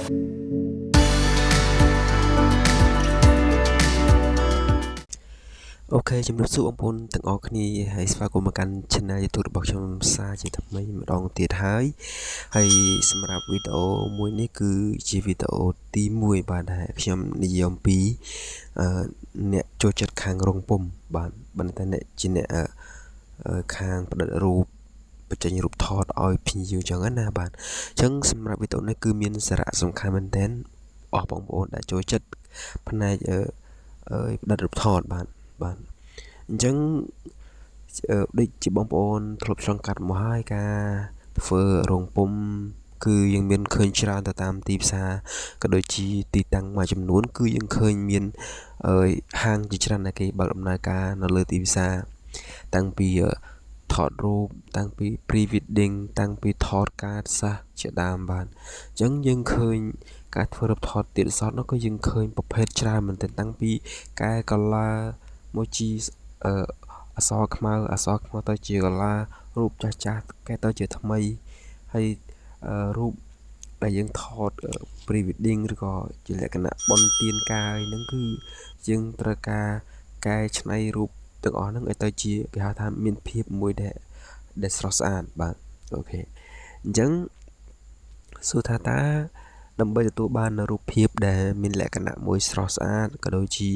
អូខេជំរាបសួរបងប្អូនទាំងអស់គ្នាហើយស្វាគមន៍មកកាន់ Channel YouTube របស់ខ្ញុំសាជាថ្មីម្ដងទៀតហើយសម្រាប់វីដេអូមួយនេះគឺជាវីដេអូទី1បាទដែលខ្ញុំនិយាយអំពីអ្នកចូលចិត្តខាងរងពុំបាទបន្តតែអ្នកជាអ្នកខាងផ្ដិតរូបបញ្ចេញរូបថតឲ្យភ្ញៀវចឹងណាបាទអញ្ចឹងសម្រាប់វីដេអូនេះគឺមានសារៈសំខាន់មែនទែនអស់បងប្អូនដែលចូលចិត្តផ្នែកផ្ដិតរូបថតបាទអញ្ចឹងដូចជាបងប្អូនធ្លាប់ឆ្លងកាត់មកហើយការធ្វើរោងពុម្ពគឺយើងមានឃើញច្រើនទៅតាមទីផ្សារក៏ដូចជាទីតាំងមួយចំនួនគឺយើងឃើញមានហាងជាច្រើនដែលគេបើកដំណើរការនៅលើទីផ្សារតាំងពីថតរូបតាំងពី pre-wedding តាំងពីថតកាតសាសជាដើមបាទអញ្ចឹងយើងឃើញការធ្វើរូបថតទៀតសោតនោះក៏យើងឃើញប្រភេទច្រើនមែនទែនតាំងពីកែ color មកជីអសខ្មៅទៅជាកលារូបចាស់កែទៅជាថ្មីហើយរូបដែលយើងថត pre wedding ឬក៏ជាលក្ខណៈបុណ្យទានកាយហ្នឹងគឺយើងត្រូវការកែច្នៃរូបទាំងអស់ហ្នឹងឲ្យទៅជាគេហៅថាមានភាពមួយដែលស្រស់ស្អាតបាទអូខេអញ្ចឹងសួរថាតើដើម្បីទទួលបាននូវរូបភាពដែលមានលក្ខណៈមួយស្រស់ស្អាតក៏ដូចជា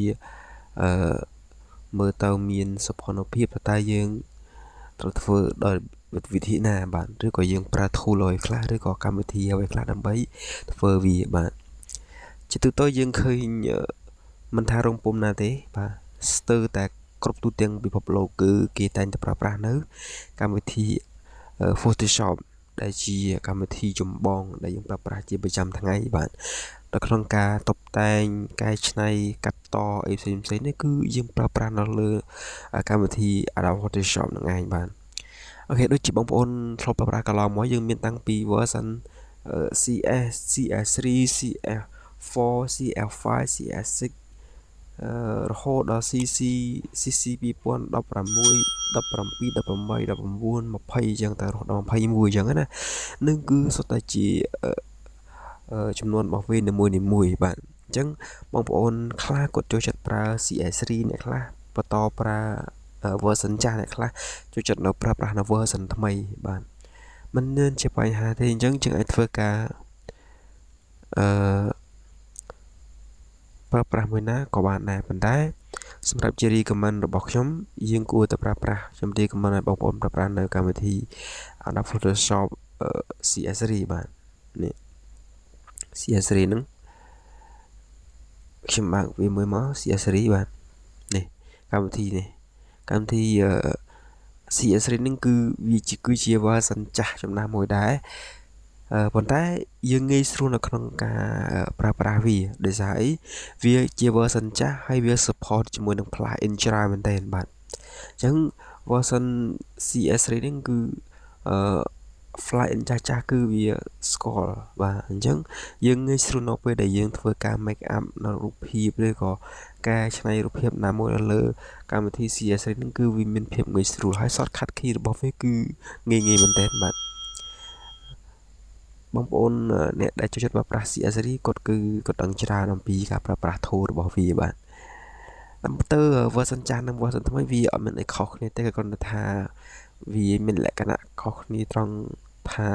មើលទៅមានសោភ័ណភាពតែយើងត្រូវធ្វើដោយវិធីណាបាទឬក៏យើងប្រើ tool ឲ្យខ្លះឬក៏កម្មវិធីឲ្យខ្លះដើម្បីធ្វើវាបាទជាទូទៅយើងឃើញមិនថារោងពុម្ពណាទេបាទស្ទើរតែគ្រប់ទូទាំងពិភពលោកគឺគេតែងតែប្រើប្រាស់នៅកម្មវិធី Photoshop ដែលជាកម្មវិធីចម្បងដែលយើងប្រើប្រាស់ជាប្រចាំថ្ងៃបាទនៅក្នុងការតុបតែងកែច្នៃកាត់តអីផ្សេងនេះគឺយើងប្រើប្រាស់នៅលើកម្មវិធី Adobe Photoshop នឹងឯងបាទអូខេដូចជាបងប្អូនធ្លាប់ប្រើប្រាស់កន្លងមកយើងមានតាំងពី version CS CS3 CS4 CS5 CS6 រហូតដល់ CC 2016 17 18 19 20អញ្ចឹងតែរហូតដល់21អញ្ចឹងណានឹងគឺសុទ្ធតែជាចំនួនរបស់វានីមួយបាទអញ្ចឹងបងប្អូនខ្លះគាត់ចូលចិត្តប្រើ CS3 អ្នកខ្លះបន្តប្រើ version ចាស់អ្នកខ្លះចូលចិត្តនៅប្រើប្រាស់នៅ version ថ្មីបាទមិនមានជាបញ្ហាទេអញ្ចឹងយើងអាចធ្វើការប្រើប្រាស់មួយណាក៏បានដែរប៉ុន្តែសម្រាប់ជា recommend របស់ខ្ញុំយើងគួរតែប្រើប្រាស់ខ្ញុំ recommend ឲ្យបងប្អូនប្រើប្រាស់នៅកម្មវិធី Adobe Photoshop CS3 បាទនេះ CS3 ហ្នឹងខ្ញុំបើកវាមួយមក CS3 បាទនេះកម្មវិធី CS3 ហ្នឹងគឺវាគឺជា version ចាស់ចំណាស់មួយដែរប៉ុន្តែយើងងាយស្រួលនៅក្នុងការប្រើប្រាស់វាដោយសារអីវាជា version ចាស់ហើយវា support ជាមួយនឹង plugin ច្រើនមែនទែនបាទអញ្ចឹង version CS3 ហ្នឹងគឺplugin ចាស់គឺវាស្គាល់បាទអញ្ចឹងយើងងាយស្រួលនៅពេលដែលយើងធ្វើការ make up នៅរូបភាពឬក៏ការច្នៃរូបភាពណាមួយនៅលើកម្មវិធី CS3 ហ្នឹងគឺវាមានភាពងាយស្រួលហើយ shortcut key របស់វាគឺងាយមែនទែនបាទបងប្អូនអ្នកដែលចូលចិត្តប្រើប្រាស់ CS3 គាត់ដឹងច្រើនអំពីការប្រើប្រាស់ tool របស់វាបាទតាមទៅ version ចាស់និង version ថ្មីវាអត់មានអីខុសគ្នាទេគ្រាន់តែថាវាមានលក្ខណៈខុសគ្នាត្រង់ថា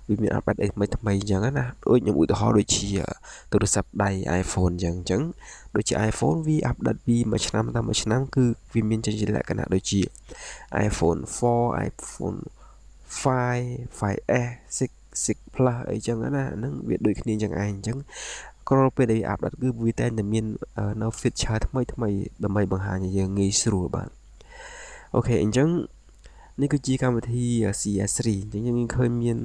វាមាន update អីថ្មីអញ្ចឹងណាដូចខ្ញុំឧទាហរណ៍ដូចជាទូរស័ព្ទដៃ iPhone អញ្ចឹងដូចជា iPhone វា update ពីមួយឆ្នាំទៅមួយឆ្នាំគឺវាមានចេញជាលក្ខណៈដូចជា iPhone 4 iPhone 5 5S 6 Plus អីចឹងណាហ្នឹងវាដូចគ្នាចឹងឯងអញ្ចឹងក្រោយពេលដែលអាប់ដេតគឺវាតែមាននៅ feature ថ្មីដើម្បីបង្ហាញឲ្យយើងងាយស្រួលបាទអូខេអញ្ចឹងនេះគឺជាកម្មវិធី CS3 អញ្ចឹងយើងឃើញមាន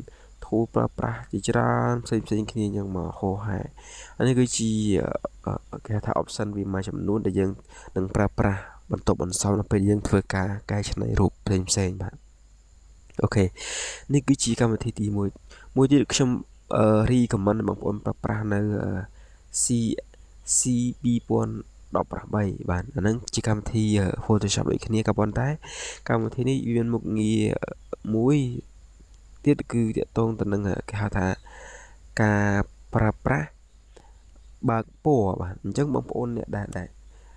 tool ប្រើប្រាស់ជាច្រើនផ្សេងគ្នាអញ្ចឹងមកហោហែអានេះគឺជាគេថា option វាមួយចំនួនដែលយើងនឹងប្រើប្រាស់បន្ទាប់បន្សំនៅពេលយើងធ្វើការកែច្នៃរូបផ្សេងបាទអូខេនេះគឺជាកម្មវិធីទី1មួយទៀតខ្ញុំrecommend បងប្អូនប្រើប្រាស់នៅ C 2018បាទអាហ្នឹងជាកម្មវិធី Photoshop ដូចគ្នាក៏ប៉ុន្តែកម្មវិធីនេះវាមានមុខងារមួយទៀតគឺតាក់ទងទៅនឹងគេហៅថាការ pra bạc bùa bạn chẳng bông ôn nè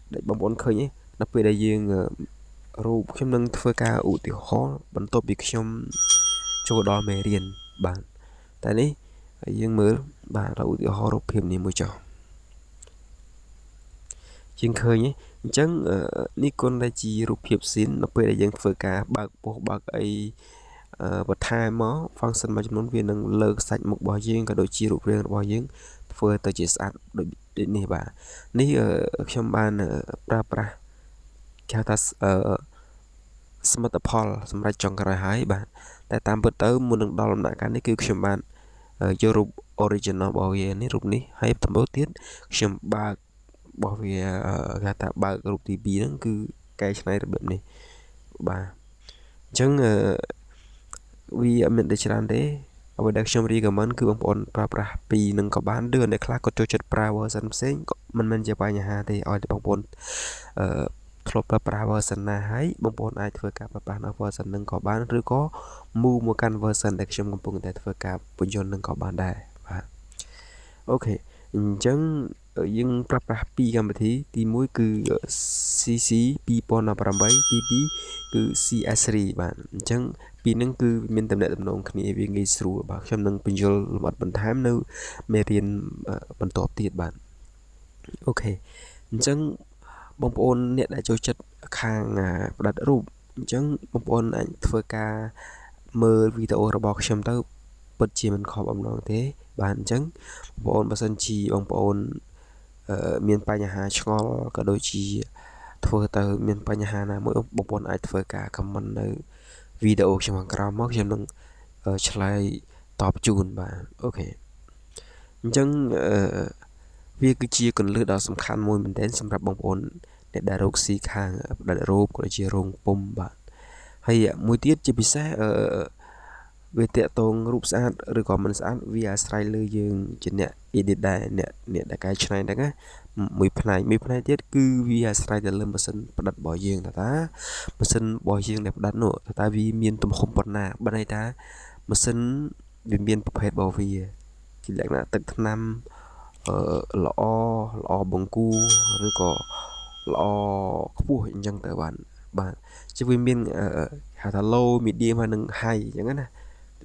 để bông ôn khơi nhé nó về đây dương rùa trong nâng phơi ca ủ tiểu khó bắn tốt bị trong chỗ đó mê riêng bạn tại đấy dương mới bạn là ủ tiểu khó rụp hiểm niệm môi trò dương khơi nhé chẳng Nikon đây chỉ rụp hiệp xín nó về đây dương phơi ca bạc bùa bạc ấy vật thai mó phong sân mà chúng nó viên nâng lơ sạch một bò dương cả đội chi rụp riêng bò dương phơi tới chỉ sát đội đến này bà ní ở trong ban pra theo ta smartphone សម្រាប់ចុងក្រោយហើយបាទតែតាមពិតទៅមុននឹងដល់ដំណាក់កាលនេះគឺខ្ញុំបានយករូប original របស់វានេះរូបនេះហើយដំបូងទៀតខ្ញុំបើករបស់វាគេថាបើករូបទី2ហ្នឹងគឺកែច្នៃរបៀបនេះបាទអញ្ចឹងវាអត់មានដូចច្រើនទេអ្វីដែលខ្ញុំ recommend គឺបងប្អូនប្រើប្រាស់ពីនឹងក៏បានឬអ្នកខ្លះក៏ចូលចិត្តប្រើ version ផ្សេងក៏មិនមែនជាបញ្ហាទេឲ្យតែបងប្អូនធ្លាប់ប្រើប្រាស់ version ណាហើយបងប្អូនអាចធ្វើការប្រើប្រាស់នៅ version នឹងក៏បានឬក៏ move មកកាន់ version ដែលខ្ញុំកំពុងតែធ្វើការបញ្យល់នឹងក៏បានដែរបាទអូខេអញ្ចឹងយើងប្រើប្រាស់ពីរកម្មវិធីទី1គឺ CC 2018ទី2គឺ CS3 បាទអញ្ចឹងពីរហ្នឹងគឺមានតំណែងគ្នាវាងាយស្រួលបាទខ្ញុំនឹងបញ្យល់លម្អិតបន្ថែមនៅមេរៀនបន្តទៀតបាទអូខេអញ្ចឹងបងប្អូនអ្នកដែលចូលចិត្តខាងផ្ដាត់រូបអញ្ចឹងបងប្អូនអាចធ្វើការមើលវីដេអូរបស់ខ្ញុំទៅពិតជាមិនខកបំណងទេបាទអញ្ចឹងបងប្អូនបើសិនជាបងប្អូនមានបញ្ហាឆ្ងល់ក៏ដូចជាធ្វើទៅមានបញ្ហាណាមួយបងប្អូនអាចធ្វើការ comment នៅវីដេអូខ្ញុំខាងក្រោមមកខ្ញុំនឹងឆ្លើយតបជូនបាទអូខេអញ្ចឹងវាគឺជាគន្លឹះដ៏សំខាន់មួយមែនទែនសម្រាប់បងប្អូនអ្នកដែលរកស៊ីខាងផ្ដាច់រូបក៏ជារោងពុម្ពបាទហើយមួយទៀតជាពិសេសវាតាក់ទងរូបស្អាតឬក៏មិនស្អាតវាអាស្រ័យលើយើងជាអ្នក edit ដែរអ្នកដែលកែច្នៃហ្នឹងណាមួយផ្នែកទៀតគឺវាអាស្រ័យទៅលើម៉ាស៊ីនផ្ដិតរបស់យើងតើម៉ាស៊ីនរបស់យើងដែលផ្ដិតនោះតើវាមានទំហំប៉ុណ្ណាបើន័យថាម៉ាស៊ីនវាមានប្រភេទរបស់វាជាលក្ខណៈទឹកថ្នាំល្អបង្គួរឬក៏ល្អខ្ពស់អញ្ចឹងទៅបាទជាវាមានហៅថា low medium ហើយនិង high អញ្ចឹងណា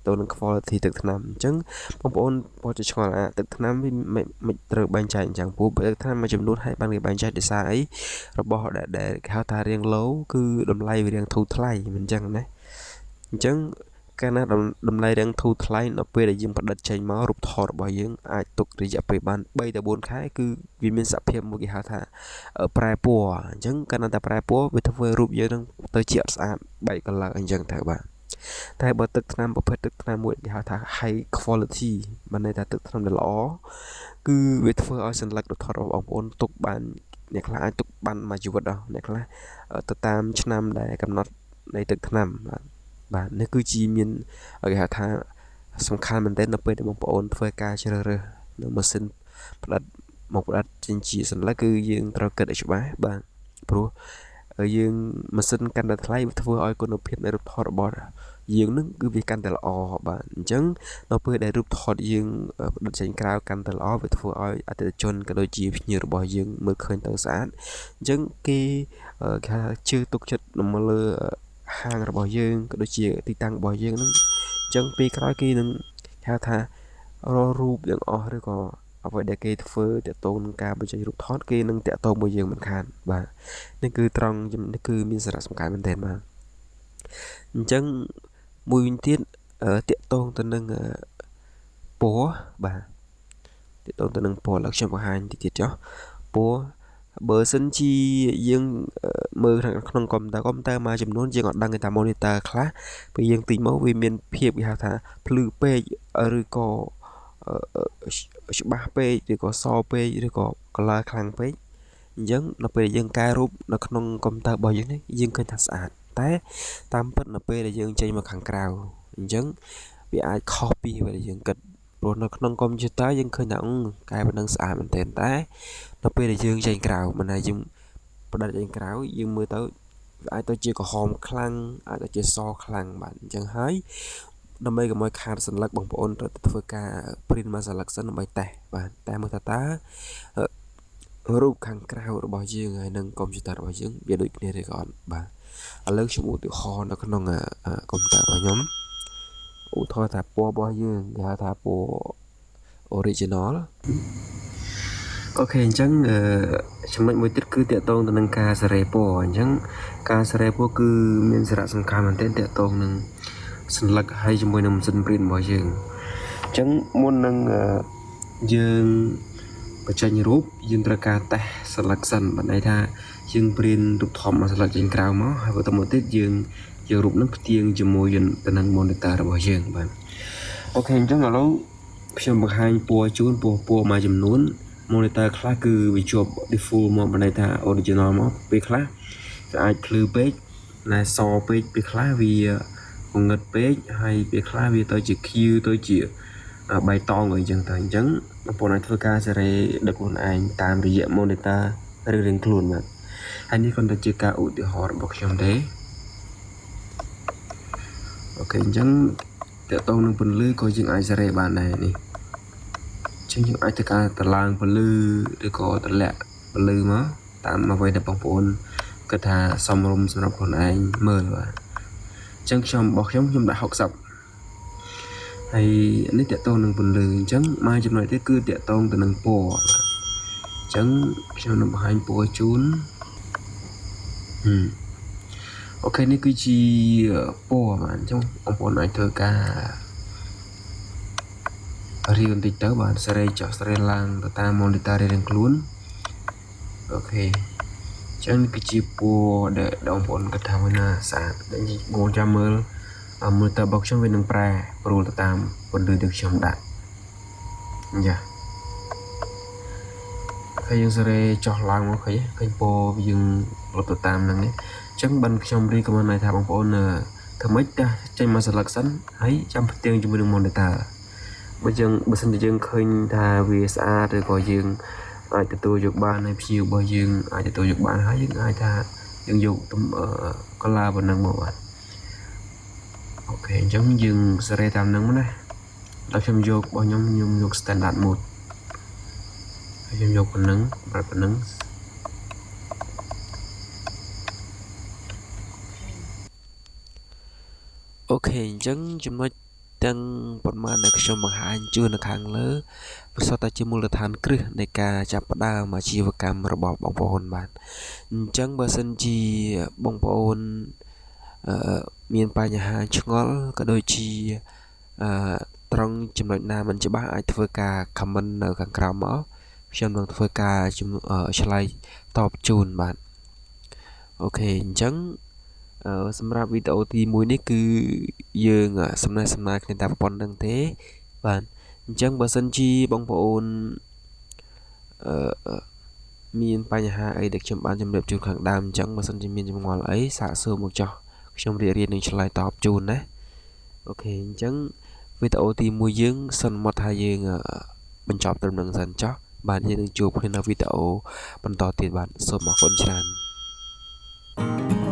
ទៅនឹង quality ទឹកថ្នាំអញ្ចឹងបងប្អូនបើจะឆ្ងល់ទឹកថ្នាំវាមិនត្រូវបែងចែកអញ្ចឹងព្រោះទឹកថ្នាំមួយចំនួនហើយបានគេបែងចែកដោយសារអីរបស់ដែលគេហៅថារៀង low គឺតម្លៃវារៀងធូរថ្លៃមិនអញ្ចឹងណាអញ្ចឹងកាលណាតម្លៃរៀងធូរថ្លៃនៅពេលដែលយើងផ្ដិតចេញមករូបថតរបស់យើងអាចទុករយៈពេលបាន3ទៅ4ខែគឺវាមានសភាពមួយគេហៅថាប្រែពណ៌អញ្ចឹងកាលណាតែប្រែពណ៌វាធ្វើរូបយើងនឹងទៅជាអត់ស្អាតបែក color អញ្ចឹងទៅបាទតែបើទឹកថ្នាំប្រភេទទឹកថ្នាំមួយគេហៅថា high quality បានន័យថាទឹកថ្នាំដែលល្អគឺវាធ្វើឲ្យសញ្ញារូបថតរបស់បងប្អូនទុកបានអ្នកខ្លះអាចទុកបានមួយជីវិតដល់អ្នកខ្លះទៅតាមឆ្នាំដែលកំណត់នៃទឹកថ្នាំបាទនេះគឺជាមានគេហៅថាសំខាន់មែនទែននៅពេលដែលបងប្អូនធ្វើការជ្រើសរើសនៅម៉ាស៊ីនផ្ដិតមកផ្ដិតចេញជាសញ្ញាគឺយើងត្រូវគិតឲ្យច្បាស់បាទព្រោះយើងម៉ាស៊ីនកាន់តែថ្លៃវាធ្វើឲ្យគុណភាពនៃរូបថតរបស់យើងនឹងគឺវាកាន់តែល្អបាទអញ្ចឹងនៅពេលដែលរូបថតយើងផ្ដិតចេញក្រៅកាន់តែល្អវាធ្វើឲ្យអតិថិជនក៏ដូចជាភ្ញៀវរបស់យើងមើលឃើញទៅស្អាតអញ្ចឹងគេថាជឿទុកចិត្តមកលើហាងរបស់យើងក៏ដូចជាទីតាំងរបស់យើងហ្នឹងអញ្ចឹងពេលក្រោយគេនឹងហៅថារករូបទាំងអស់ឬក៏អ្វីដែលគេធ្វើតាក់ទងនឹងការបញ្ចេញរូបថតគេនឹងតាក់ទងមួយយើងមិនខានបាទនេះគឺត្រង់នេះគឺមានសារៈសំខាន់មែនទែនបាទអញ្ចឹងមួយវិញទៀតតាក់ទងទៅនឹងពណ៌បាទតាក់ទងទៅនឹងពណ៌ឡើយខ្ញុំបង្ហាញតិចទៀតចុះពណ៌បើសិនជាយើងមើលក្នុងកុំព្យូទ័រមួយចំនួនយើងអត់ដឹងថា monitor ខ្លះពេលយើងទិញមកវាមានភាពគេហៅថាភ្លឺពេកឬក៏ច្បាស់ពេកឬក៏សពេកឬក៏ color ខ្លាំងពេកអញ្ចឹងនៅពេលយើងកែរូបនៅក្នុងកុំព្យូទ័ររបស់យើងនេះយើងឃើញថាស្អាតតែតាមពិតនៅពេលដែលយើងចេញមកខាងក្រៅអញ្ចឹងវាអាចខុសពីអ្វីដែលយើងគិតព្រោះនៅក្នុងកុំព្យូទ័រយើងឃើញថាកែប៉ុណ្ណឹងស្អាតមែនទែនតែនៅពេលដែលយើងចេញក្រៅមិនថាយើងផ្ដិតចេញក្រៅយើងមើលទៅវាអាចទៅជាក្រហមខ្លាំងអាចទៅជាសខ្លាំងបាទអញ្ចឹងហើយ đam mê cái môi khát sẵn lắc bằng ôn rồi phơi ca print mà sẵn lắc sẵn bài tẻ và tẻ một táรูป ខាងក្រៅរបស់យើងហើយនឹងកុំព្យូទ័ររបស់យើងវាដូចគ្នាទេគាត់បាទឥឡូវខ្ញុំឧទាហរណ៍នៅក្នុងកុំព្យូទ័ររបស់ខ្ញុំឧទាហរណ៍ថាពណ៌របស់យើងគេហៅថាពណ៌ original អូខេអញ្ចឹងចំណុចមួយទៀតគឺតាក់ទងទៅនឹងការសេរីពណ៌អញ្ចឹងការសេរីពណ៌គឺមានសារៈសំខាន់មែនទែនតាក់ទងនឹងសញ្ញាហើយជាមួយនឹងម៉ាស៊ីន print របស់យើងអញ្ចឹងមុននឹងយើងបញ្ចេញរូបយើងត្រូវការតេស្តស្លឹកសិនបានន័យថាយើង print រូបធំមកស្លឹកចេញក្រៅមកហើយបន្តមកទៀតយើងយករូបនឹងផ្ទៀងជាមួយទៅនឹង monitor របស់យើងបាទអូខេអញ្ចឹងឥឡូវខ្ញុំបង្ហាញពណ៌ជូនពណ៌មួយចំនួន monitor ខ្លះគឺវាជាប់ default មកបានន័យថា original មកពេលខ្លះវាអាចភ្លឺពេកណែសពេកពេលខ្លះវាងងឹតពេកហើយពេលខ្លះវាទៅជា Q ទៅជាបៃតងអីចឹងទៅអញ្ចឹងបងប្អូនអាចធ្វើការសេរីដឹកខ្លួនឯងតាមរយៈ monitor រៀងៗខ្លួនបាទហើយនេះគ្រាន់តែជាការឧទាហរណ៍របស់ខ្ញុំទេអូខេអញ្ចឹងតើតងនឹងពន្លឺក៏យើងអាចសេរីបានដែរនេះអញ្ចឹងយើងអាចធ្វើការតម្លើងពន្លឺឬក៏តម្លាក់ពន្លឺមកតាមអ្វីដែលបងប្អូនគិតថាសមរម្យសម្រាប់ខ្លួនឯងមើលបាទអញ្ចឹងរបស់ខ្ញុំដាក់60ហើយនេះតកតងនឹងពន្លឺអញ្ចឹងមកចំណុចទៀតគឺតកតងទៅនឹងពណ៌អញ្ចឹងខ្ញុំនឹងបង្ហាញពណ៌ជូនអូខេនេះគឺជាពណ៌បាទអញ្ចឹងបងប្អូនអាចធ្វើការរៀនបន្តិចទៅបាទសេរីចុះសេរីឡើងទៅតាម monitor រៀងខ្លួនអូខេអញ្ចឹងនេះគឺជាពណ៌ដែលបងប្អូនគិតថាវាណាស្អាតដែលបងចាំមើលmonitor របស់ខ្ញុំវានឹងប្រែប្រួលទៅតាមពន្លឺដែលខ្ញុំដាក់យ៉ាហើយយើងសេរីចុះឡើងមកឃើញពណ៌យើងរត់ទៅតាមហ្នឹងអញ្ចឹងបានខ្ញុំរីកមិនន័យថាបងប្អូនធ្វើម៉េចតាចេញមកស្លឹកសិនហើយចាំផ្ទៀងជាមួយនឹង monitor បើសិនជាយើងឃើញថាវាស្អាតឬក៏យើងអាចទទួលយកបានហើយភ្ញៀវរបស់យើងអាចទទួលយកបានហើយយើងអាចថាយើងយកcolor ប៉ុណ្ណឹងមកបាទអូខេអញ្ចឹងយើងសេរីតាមហ្នឹងណាដល់ខ្ញុំយករបស់ខ្ញុំយក standard mode ហើយខ្ញុំយកប៉ុណ្ណឹងប្រាប់ប៉ុណ្ណឹងអូខេអញ្ចឹងចំណុចទាំងប៉ុន្មានដែលខ្ញុំបង្ហាញជូននៅខាងលើប្រសិនតែជាមូលដ្ឋានគ្រឹះនៃការចាប់ផ្ដើមអាជីវកម្មរបស់បងប្អូនបាទអញ្ចឹងបើសិនជាបងប្អូនមានបញ្ហាឆ្ងល់ក៏ដូចជាត្រង់ចំណុចណាមិនច្បាស់អាចធ្វើការ comment នៅខាងក្រោមមកខ្ញុំនឹងធ្វើការឆ្លើយតបជូនបាទអូខេអញ្ចឹងសម្រាប់វីដេអូទី1នេះគឺយើងសំណេះសំណាលគ្នាតែប៉ុណ្្នឹងទេបាទអញ្ចឹងបើសិនជាបងប្អូនមានបញ្ហាអីដែលខ្ញុំបានជម្រាបជូនខាងដើមអញ្ចឹងបើសិនជាមានចម្ងល់អីសាកសួរមកចុះខ្ញុំរៀបនឹងឆ្លើយតបជូនណាអូខេអញ្ចឹងវីដេអូទី1យើងសន្មត់ថាយើងបញ្ចប់ត្រឹមនឹងសិនចុះបាទយើងនឹងជួបគ្នានៅវីដេអូបន្តទៀតបាទសូមអរគុណច្រើន